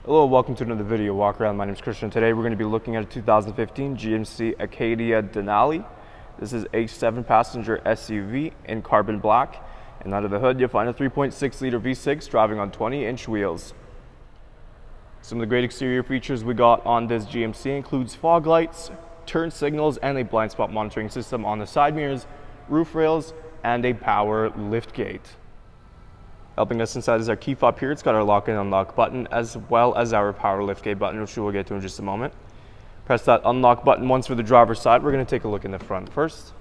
Hello, welcome to another video walk around. My name is Christian. Today we're going to be looking at a 2015 GMC Acadia Denali. This is a 7-passenger SUV in carbon black, and under the hood you'll find a 3.6-liter V6 driving on 20-inch wheels. Some of the great exterior features we got on this GMC includes fog lights, turn signals, and a blind spot monitoring system on the side mirrors, roof rails, and a power liftgate. Helping us inside is our key fob here. It's got our lock and unlock button as well as our power liftgate button, which we'll get to in just a moment. Press that unlock button once for the driver's side. We're going to take a look in the front first.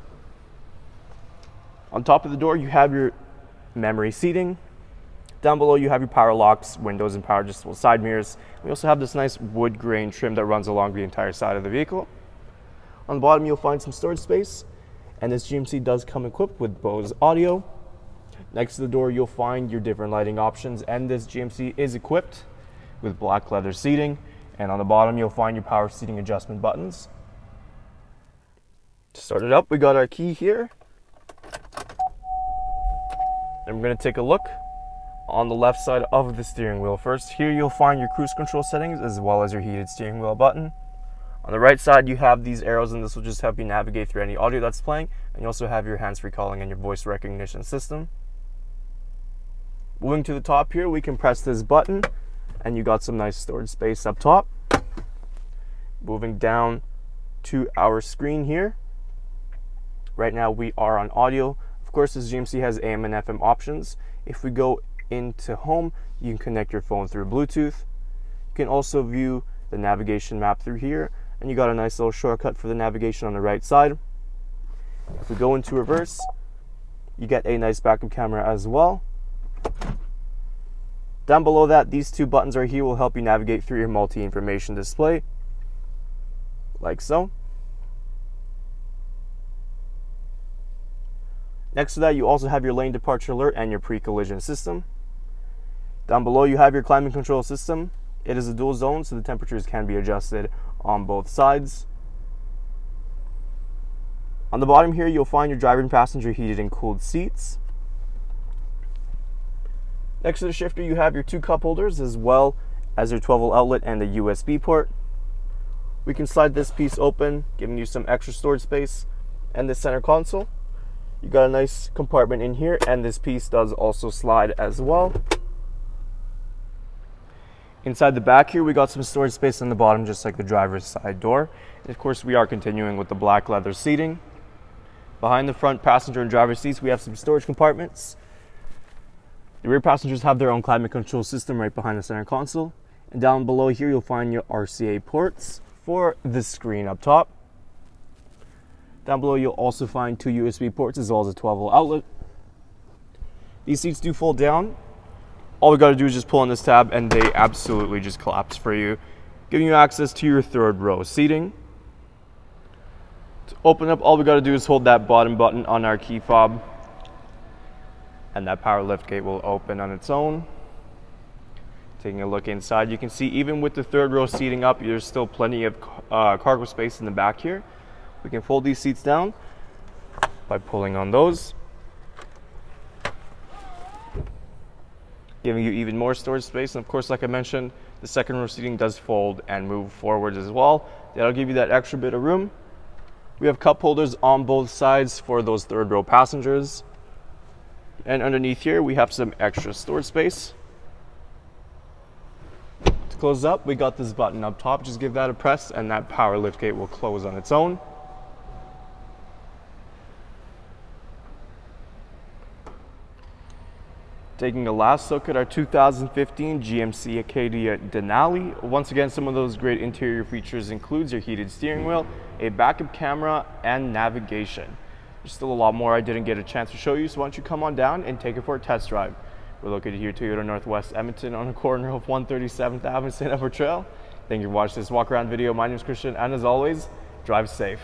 On top of the door you have your memory seating. Down below you have your power locks, windows, and power adjustable side mirrors. We also have this nice wood grain trim that runs along the entire side of the vehicle. On the bottom you'll find some storage space, and this GMC does come equipped with Bose audio. Next to the door you'll find your different lighting options, and this GMC is equipped with black leather seating, and on the bottom you'll find your power seating adjustment buttons. To start it up, we got our key here, and we're going to take a look on the left side of the steering wheel first. Here you'll find your cruise control settings as well as your heated steering wheel button. On the right side you have these arrows, and this will just help you navigate through any audio that's playing, and you also have your hands-free calling and your voice recognition system. Moving to the top here, we can press this button and you got some nice storage space up top. Moving down to our screen here, right now we are on audio. Of course, this GMC has AM and FM options. If we go into home, you can connect your phone through Bluetooth. You can also view the navigation map through here, and you got a nice little shortcut for the navigation on the right side. If we go into reverse, you get a nice backup camera as well. Down below that, these two buttons right here will help you navigate through your multi-information display, like so. Next to that, you also have your lane departure alert and your pre-collision system. Down below, you have your climate control system. It is a dual zone, so the temperatures can be adjusted on both sides. On the bottom here, you'll find your driver and passenger heated and cooled seats. Next to the shifter, you have your two cup holders as well as your 12-volt outlet and the USB port. We can slide this piece open, giving you some extra storage space, and the center console. You got a nice compartment in here, and this piece does also slide as well. Inside the back here, we got some storage space on the bottom, just like the driver's side door. And of course, we are continuing with the black leather seating. Behind the front passenger and driver seats, we have some storage compartments. The rear passengers have their own climate control system right behind the center console. And down below here, you'll find your RCA ports for the screen up top. Down below, you'll also find two USB ports as well as a 12-volt outlet. These seats do fold down. All we got to do is just pull on this tab, and they absolutely just collapse for you, giving you access to your third row seating. To open up, all we got to do is hold that bottom button on our key fob, and that power liftgate will open on its own. Taking a look inside, you can see even with the third row seating up, there's still plenty of cargo space in the back here. We can fold these seats down by pulling on those, giving you even more storage space. And of course, like I mentioned, the second row seating does fold and move forwards as well. That'll give you that extra bit of room. We have cup holders on both sides for those third row passengers. And underneath here, we have some extra storage space. To close up, we got this button up top. Just give that a press, and that power liftgate will close on its own. Taking a last look at our 2015 GMC Acadia Denali. Once again, some of those great interior features includes your heated steering wheel, a backup camera, and navigation. There's still a lot more I didn't get a chance to show you, so why don't you come on down and take it for a test drive. We're located here, Toyota Northwest Edmonton, on the corner of 137th Avenue, St.Albert Trail. Thank you for watching this walk around video. My name is Christian, and as always, drive safe.